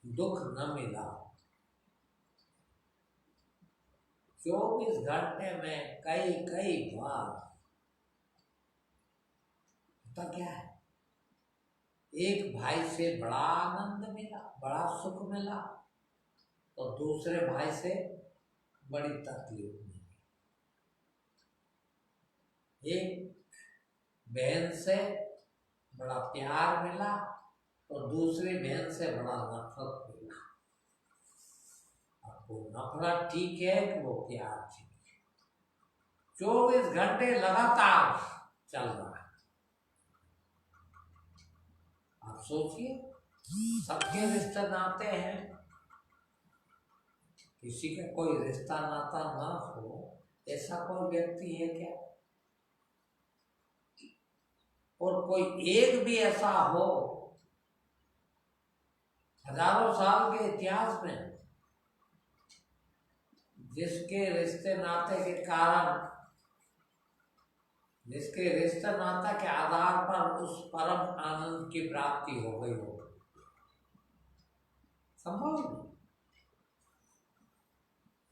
दुख न मिला। 24 घंटे में कई बार तो क्या है, एक भाई से बड़ा आनंद मिला, बड़ा सुख मिला, तो दूसरे भाई से बड़ी तकलीफ मिली। एक बहन से बड़ा प्यार मिला तो दूसरी बहन से बड़ा नफरत मिला। अब वो नफरत ठीक है कि वो प्यार ठीक है, 24 घंटे लगातार चल रहा है। आप सोचिए, सबके रिश्ते नाते हैं, किसी का कोई रिश्ता नाता ना हो ऐसा कोई व्यक्ति है क्या? और कोई एक भी ऐसा हो हजारों साल के इतिहास में जिसके रिश्ते नाते के कारण, जिसके रिश्ते नाता के आधार पर उस परम आनंद की प्राप्ति हो गई हो? संभव नहीं।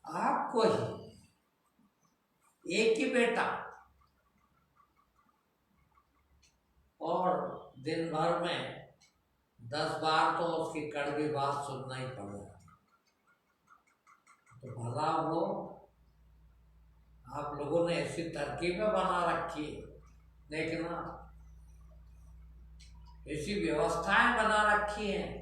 आपको ही एक ही बेटा और दिन भर में 10 बार तो उसकी कड़वी बात सुनना ही पड़ जाती, तो भला वो आप लोगों ने ऐसी तरकीबें बना रखी है, लेकिन ऐसी व्यवस्थाएं बना रखी हैं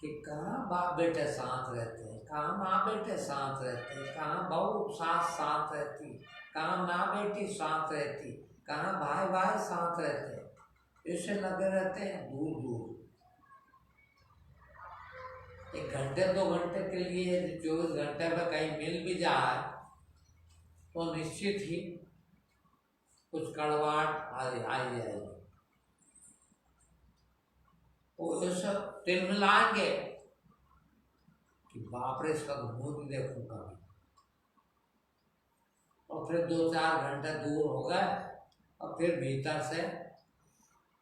कि कहाँ बाप बेटे साथ रहते हैं, कहाँ माँ बेटे साथ रहते हैं, कहाँ बहू साथ रहती, कहाँ माँ बेटी साथ रहती, कहाँ भाई भाई साथ रहते हैं, ऐसे लगे रहते हैं दूर दूर। 1 घंटे 2 घंटे के लिए 24 घंटे में कहीं मिल भी जाए तो निश्चित ही कुछ कड़वाहट आ जाएगी। वो ये सब तिलमिलाएंगे कि बाप रे इसका तो मुंह नहीं देखूंगा। और फिर 2-4 घंटे दूर हो गए और फिर भीतर से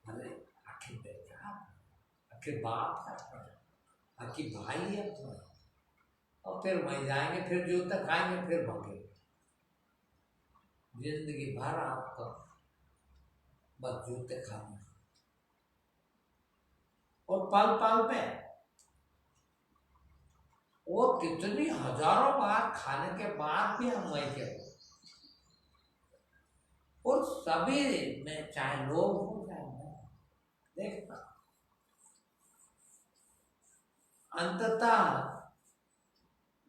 अरे आखिर बेटा, आखिर बाप है, आखिर भाई है अपना। और फिर वहीं जाएंगे, फिर जूते खाएंगे, फिर भागेंगे। जिंदगी भर आपका बस जूते खाने और पल पल में वो कितनी हजारों बार खाने के बाद भी हम वहीं के और सभी में, चाहे लोग हो चाहे मैं, देखना अंततः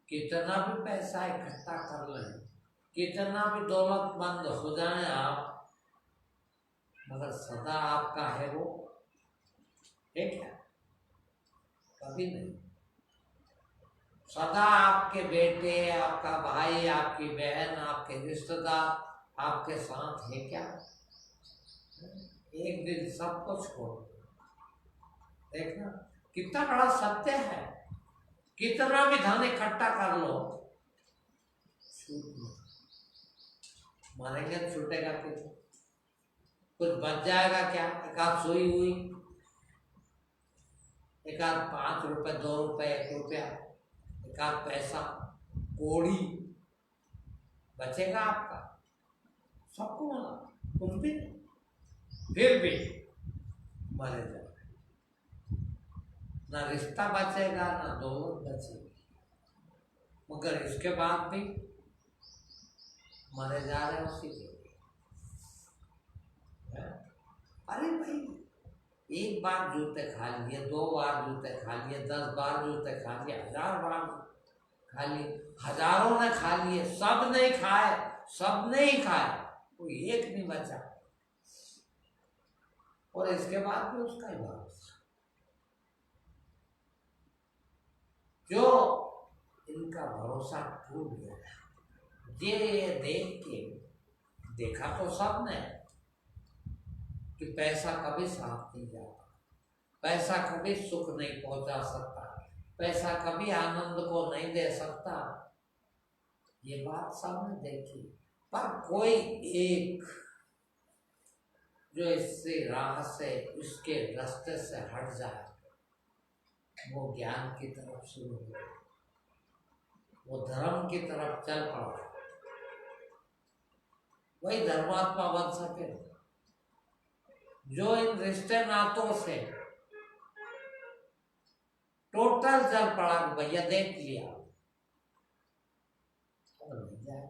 कितना भी पैसा इकट्ठा कर लें, कितना भी दौलतमंद हो जाए आप, मगर सदा आपका है वो है क्या? कभी नहीं। सदा आपके बेटे, आपका भाई, आपकी बहन, आपके रिश्तेदार आपके साथ है क्या? एक दिन सब कुछ छोड़ देखना कितना बड़ा सत्य है। कितना भी धन इकट्ठा कर लो, मरेंगे तो छूटेगा कुछ बच जाएगा क्या? एक आध सोई हुई, एक आध 5 रुपए, 2 रुपए, 1 रुपया, एक आध पैसा कोड़ी बचेगा आपका? सबको मिला, तुम भी फिर भी मरे जाओ। ना रिश्ता बचेगा, ना दौलत बचेगी, मगर इसके बाद भी मरे जा रहे उसी के। अरे भाई, एक बार जूते खा लिए, 2 बार जूते खा लिए, 10 बार जूते खा लिए, 1000 बार खा लिए, हजारों ने खा लिए, सब नहीं खाए, सब नहीं खाए, कोई एक नहीं बचा। और इसके बाद भी उसका ही भरोसा। जो इनका भरोसा टूट गया, ये देख के देखा तो सबने कि पैसा कभी साथ नहीं जाता, पैसा कभी सुख नहीं पहुंचा सकता, पैसा कभी आनंद को नहीं दे सकता, ये बात सबने देखी। पर कोई एक जो इससे राह से, इसके रास्ते से हट जाए, वो ज्ञान की तरफ शुरू हो, वो धर्म की तरफ चल पड़ा, वही धर्मात्मा बन सके। जो इन रिश्ते नातों से टोटल चल पड़ा, भैया देख लिया, और नहीं जाए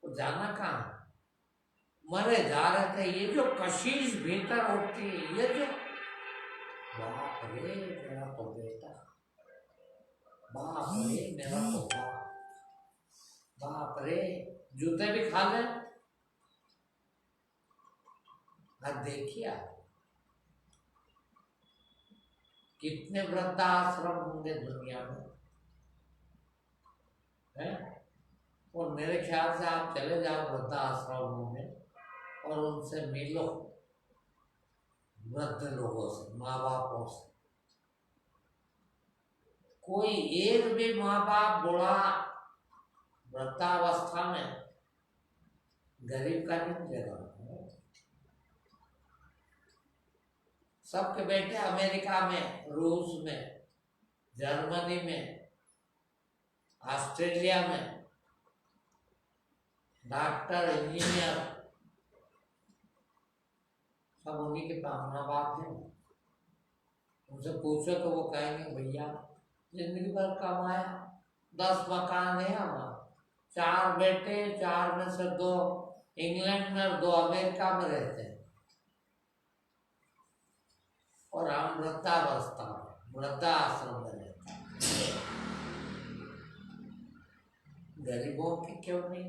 तो जाना कहाँ? मरे जा रहे थे। ये जो कशिश भीतर उठती है, ये जो बाप रे मेरा तो बेटा, बाप रे मेरा तो बाप, बाप रे जूते भी खा ले। देखिए कितने वृद्धाश्रम होंगे दुनिया में, है? और मेरे ख्याल से आप चले जाओ वृद्धाश्रमों में और उनसे मिलो, वृद्ध लोगों से, माँ बापों से। कोई एक भी माँ बाप बुढ़ा वृद्धावस्था में गरीब का नहीं मिलेगा। सबके बेटे अमेरिका में, रूस में, जर्मनी में, ऑस्ट्रेलिया में डॉक्टर, इंजीनियर, सब उन्हीं के माँ बाप हैं। उनसे पूछो तो वो कहेंगे भैया जिंदगी भर कमाया, 10 मकान है हमारा, 4 बेटे, 4 में से 2 इंग्लैंड में और 2 अमेरिका में रहते हैं, और हम वृद्धावस्था में, वृद्धाश्रम में रहते हैं। गरीबों के क्यों नहीं?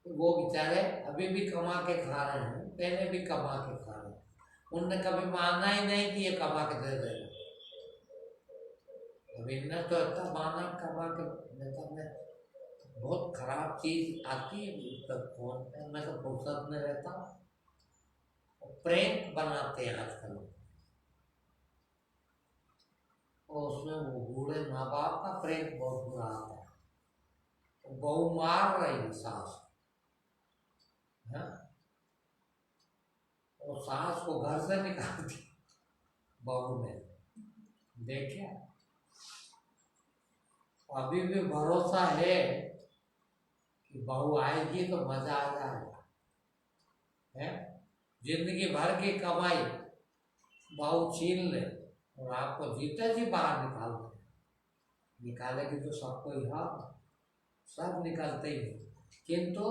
वो बेचारे अभी भी कमा के खा रहे हैं, पहले भी कमा के खा रहे हैं, उनने कभी माना ही नहीं कि ये कमा के दे देगा। अभी इनने तो इतना माना कमा के देता, मैं बहुत खराब चीज आती है तो फोन पे, मैं तो फुर्सत में रहता हूँ। प्रैंक बनाते हैं आजकल, और उसमें वो बूढ़े माँ बाप का प्रैंक बहुत बुरा आता है। बहू मार रही है सास, है, और सास को घर से निकाल दी बहू ने, देखिए। अभी भी भरोसा है कि बहू आएगी तो मजा आ जाएगा, है। जिंदगी भर की कमाई बहू छीन ले और आपको जीते जी बाहर निकाल दे। निकालेगी तो सबको ही, हाँ, सब निकलते ही, किंतु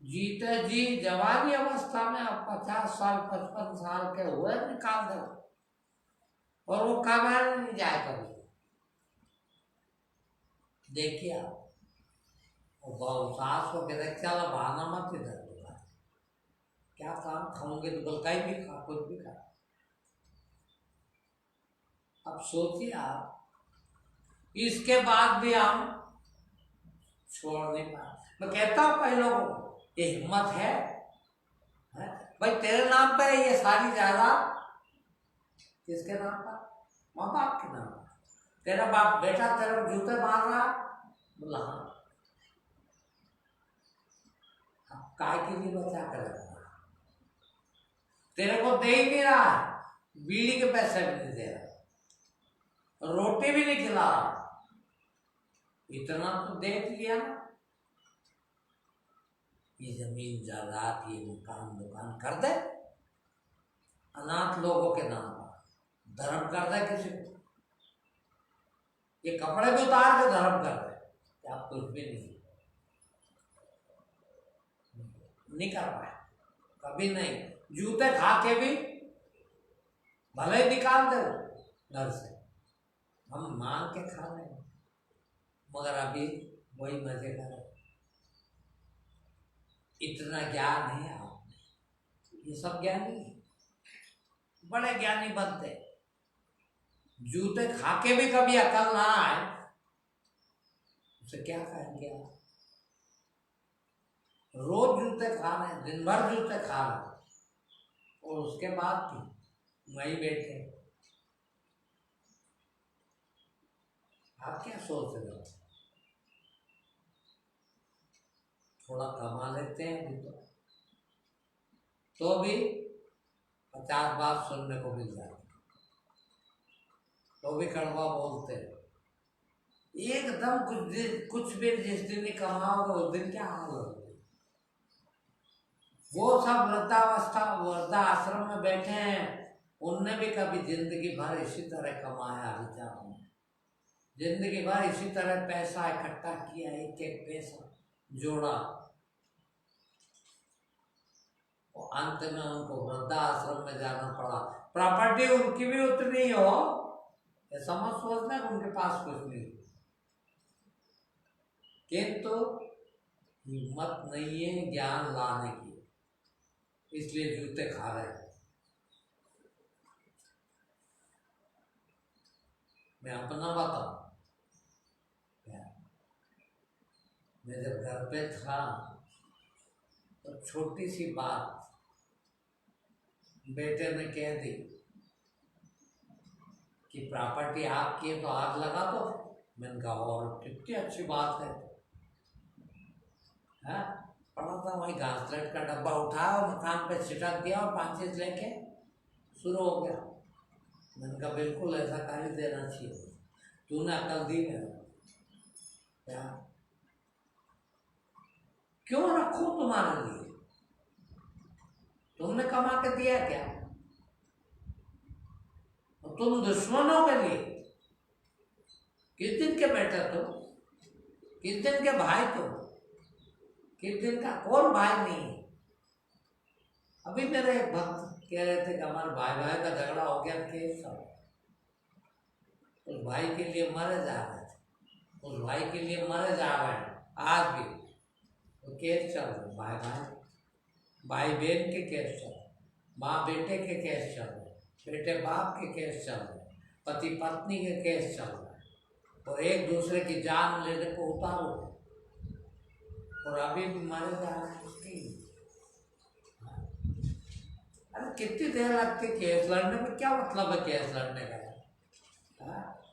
जीते जी जवानी अवस्था में आप 50 साल 55 साल के हुए निकाल दो, और वो कमाने नहीं जाए कभी। देखिए आप, वो सास को कहते चलो बहाना मत इधर, क्या काम खाऊंगे तो बोल कहीं भी खा, कुछ भी खा। अब सोचिए आप, इसके बाद भी हम छोड़ नहीं पाए। मैं कहता हूं कई लोगों को, ये हिम्मत है भाई, तेरे नाम पर है ये सारी जायदाद, किसके नाम पर? माँ बाप के नाम पर। तेरा बाप बेटा तेरे जूते मार रहा, बोला हाँ, काय के लिए बचा कर रखा, तेरे को दे ही नहीं रहा है, बीड़ी के पैसे भी नहीं दे रहा, रोटी भी नहीं खिला रहा, इतना तो देख लिया ना। ये जमीन जायदाद, ये मकान दुकान कर दे अनाथ लोगों के नाम पर, धर्म कर दे किसी को, ये कपड़े भी उतार के धर्म कर दे कि आप कुछ भी नहीं कर पाए, कभी नहीं। जूते खा के भी भले निकाल दे घर से, हम मांग के खा रहे हैं, मगर अभी वही मजे कर रहे। इतना ज्ञान है आप, ये सब ज्ञानी है, बड़े ज्ञानी बनते। जूते खा के भी कभी अकल ना आए, उसे क्या कहेंगे आप? रोज जूते खा रहे हैं, दिन भर जूते खा रहे हैं, और उसके बाद भी वही बैठे। आप क्या सोच रहे हो? थोड़ा कमा लेते हैं अभी तो भी 50 बात सुनने को मिल जाती, तो भी कड़वा बोलते हैं एकदम। कुछ भी जिस दिन नहीं कमाओगे उस दिन क्या हाल होगा। वो सब वृद्धा आश्रम में बैठे हैं, उनने भी कभी जिंदगी भर इसी तरह कमाया, विचारों में जिंदगी भर इसी तरह पैसा इकट्ठा किया, एक एक पैसा जोड़ा, और अंत में उनको वृद्धा आश्रम में जाना पड़ा। प्रॉपर्टी उनकी भी उतनी हो, ये समझ सोचना है उनके पास कुछ नहीं, किंतु हिम्मत नहीं है ज्ञान लाने की, इसलिए जूते खा रहे हैं। मैं अपना बताऊं, मैं जब घर पे था तो छोटी सी बात बेटे ने कह दी कि प्रॉपर्टी आपकी है तो आग लगा दो। मैंने कहा और कितनी अच्छी बात है, पड़ा था वही घासलेट का डब्बा उठाया और मकान पे छिटक दिया और 5 चीज लेके शुरू हो गया। मैंने कहा बिल्कुल ऐसा कर ही देना चाहिए, तूने अकल दी है क्या? क्यों रखूं तुम्हारे लिए, तुमने कमा के दिया क्या? और तुम दुश्मनों के लिए, किस दिन के बेटे तुम, किस दिन के भाई तुम, किस दिन का कौन भाई नहीं। अभी मेरे एक भक्त कह रहे थे कि हमारे भाई भाई का झगड़ा हो गया, केस सब, उस भाई के लिए मरे जा रहे थे, उस भाई के लिए मरे जा रहे हैं आज भी, तो केस चल रहे, भाई भाई भाई बहन के केस चल रहे, माँ बेटे के केस चल रहे, बेटे बाप के केस चल रहे, पति पत्नी के केस चल रहे, और एक दूसरे की जान लेने को उतारो। और अभी भी मारे जा रहे हैं उसकी। अरे कितनी देर लगती केस लड़ने में, क्या मतलब है केस लड़ने का?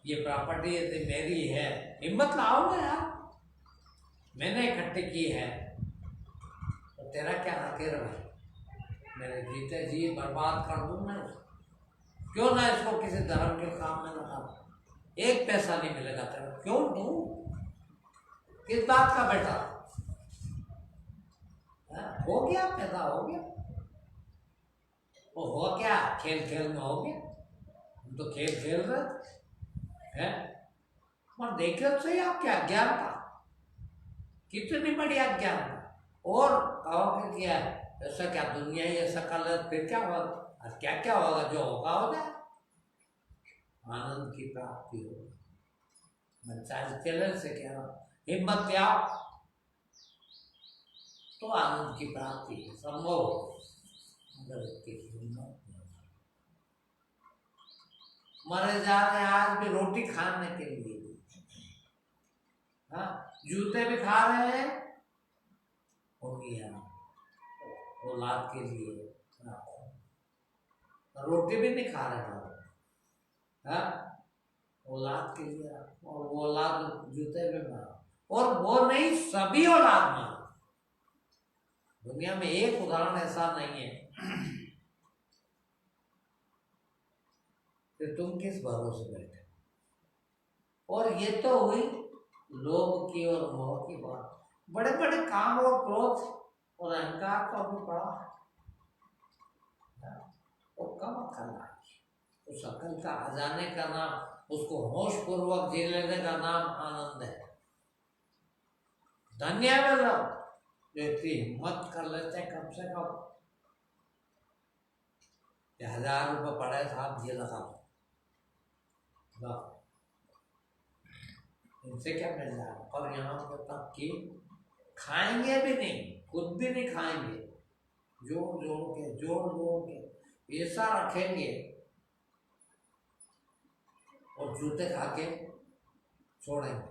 ये प्रॉपर्टी यदि मेरी है, हिम्मत लाओ ना यार, मैंने इकट्ठी की है, तो तेरा क्या आखिर भाई? मेरे जीते जी बर्बाद कर दूं मैं, क्यों ना इसको किसी धर्म के काम में लगा, एक पैसा नहीं मिलेगा तेरा, क्यों दूं? किस बात का बेटा? हो गया, पैदा हो गया, वो हो क्या, खेल खेल में हो गया, हम तो खेल खेल रहे हैं। और देखिए तो सही आपकी अज्ञानता, कितनी बड़ी अज्ञानता। और कहोगे कि ऐसा क्या दुनिया ही ऐसा कर ले, फिर क्या होगा? क्या क्या होगा? जो होगा हो जाए, आनंद की प्राप्ति होगी। मैं चैलेंज से कह रहा हूं, हिम्मत ले आओ तो आनंद की प्राप्ति संभव हो। मगर इसकी हिम्मत नहीं, मरे जा रहे आज भी रोटी खाने के लिए, हाँ, जूते भी खा रहे हैं, औलाद के लिए रोटी भी नहीं खा रहे हैं, हाँ, औलाद के लिए, और वो औलाद जूते भी मारो, और वो नहीं, सभी औलाद मारो। दुनिया में एक उदाहरण ऐसा नहीं है, फिर तुम किस भरोसे बैठे? और ये तो हुई लोभ की और मोह की बात। बड़े बड़े काम और क्रोध और अहंकार तो अभी पड़ा है, वो कम अकल आई, उस अकल का आ जाने का नाम, उसको होश पूर्वक जी लेने का नाम आनंद है। धन्य है लोग जो इतनी हिम्मत कर लेते हैं, कम से कम 1000 रुपये पड़े साहब, ये लगा इनसे क्या मिल रहा है? और यहाँ पर तक कि खाएंगे भी नहीं, खुद भी नहीं खाएंगे, जोड़ के ऐसा रखेंगे, और जूते खा के छोड़ेंगे।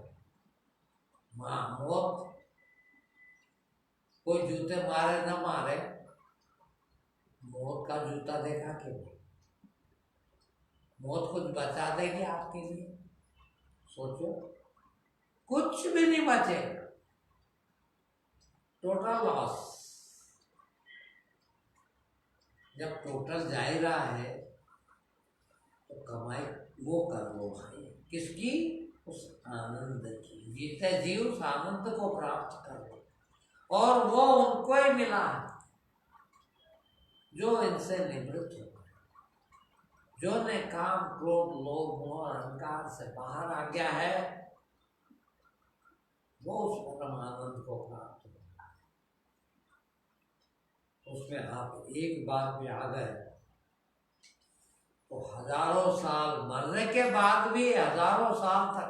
मौत कोई जूते मारे ना मारे, मौत का जूता देखा कि नहीं? मौत कुछ बचा देगी आपके लिए? सोचो, कुछ भी नहीं बचेगा, टोटल लॉस। जब टोटल जा ही रहा है तो कमाई वो कर लो भाई, किसकी? उस आनंद की, जीते जी उस आनंद को प्राप्त कर लो। और वो उनको ही मिला है जो इनसे निवृत्त हो गए, जो ने काम क्रोध लोभ मोह अहंकार से बाहर आ गया है, वो उस परम आनंद को प्राप्त हो गया। उसमें आप एक बार भी आ गए तो हजारों साल मरने के बाद भी, हजारों साल तक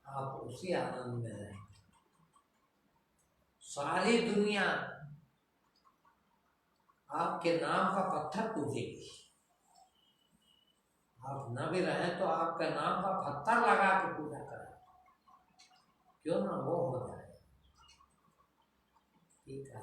आप उसी आनंद में रहें। सारी दुनिया आपके नाम का पत्थर पूजेगी, आप न भी रहें तो आपका नाम का पत्थर लगा के पूजा करें, क्यों ना वो हो जाए। ठीक है।